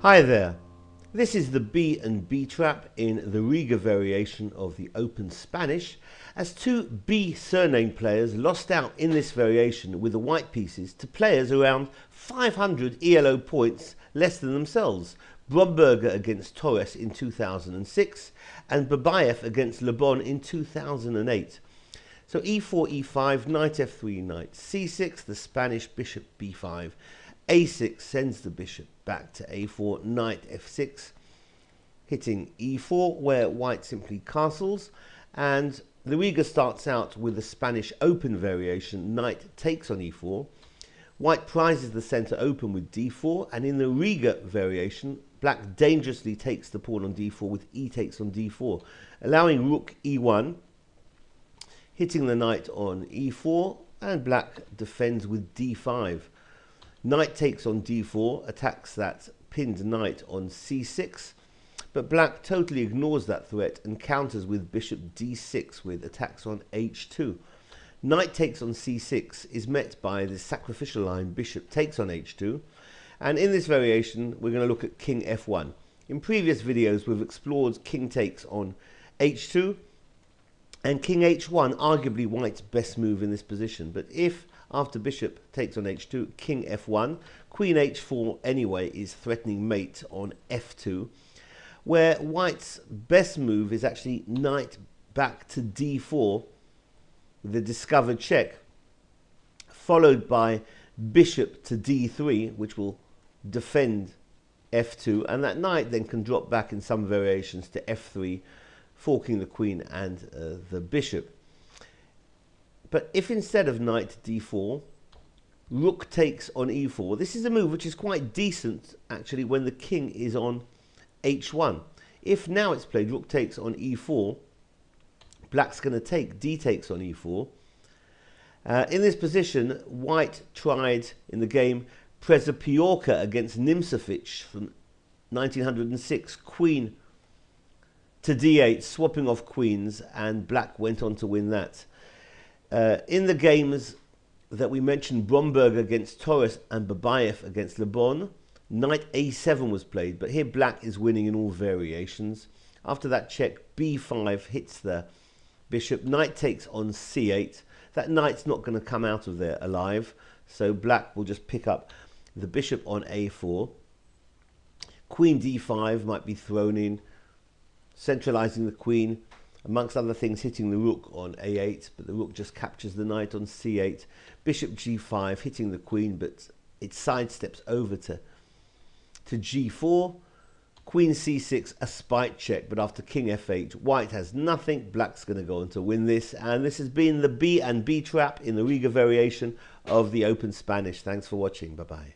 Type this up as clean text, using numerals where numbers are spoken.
Hi there, this is the B and B trap in the Riga variation of the Open Spanish, as two B surname players lost out in this variation with the white pieces to players around 500 ELO points less than themselves. Bromberger against Torres in 2006 and Babayev against Le Bon in 2008. So e4, e5, knight f3, knight c6, the Spanish bishop b5, a6 sends the bishop back to a4, knight f6, hitting e4 where white simply castles, and the Riga starts out with the Spanish Open variation, knight takes on e4. White prizes the center open with d4, and in the Riga variation, black dangerously takes the pawn on d4 with e takes on d4, allowing rook e1, hitting the knight on e4, and black defends with d5. Knight takes on d4, attacks that pinned knight on c6, but black totally ignores that threat and counters with bishop d6 with attacks on h2. Knight takes on c6 is met by the sacrificial line bishop takes on h2, and in this variation we're going to look at king f1. In previous videos we've explored king takes on h2 and king h1, arguably white's best move in this position, but if after bishop takes on h2, king f1, queen h4 anyway is threatening mate on f2, where white's best move is actually knight back to d4 with the discovered check, followed by bishop to d3, which will defend f2, and that knight then can drop back in some variations to f3, forking the queen and the bishop. But if instead of knight d4, rook takes on e4, this is a move which is quite decent actually when the king is on h1. If now it's played rook takes on e4, black's going to take d takes on e4. In this position, white tried in the game Przepiorka against Nimzowicz from 1906, queen to d8, swapping off queens, and black went on to win that. In the games that we mentioned, Bromberger against Torres and Babayev against Le Bon, knight a7 was played, but here black is winning in all variations. After that check, b5 hits the bishop, knight takes on c8. That knight's not going to come out of there alive, so black will just pick up the bishop on a4. Queen d5 might be thrown in, centralizing the queen, amongst other things hitting the rook on a8, but the rook just captures the knight on c8. Bishop g5 hitting the queen, but it sidesteps over to g4. Queen c6, a spite check, but after king f8, white has nothing. Black's going to go on to win this, and this has been the B and B trap in the Riga variation of the Open Spanish. Thanks for watching. Bye-bye.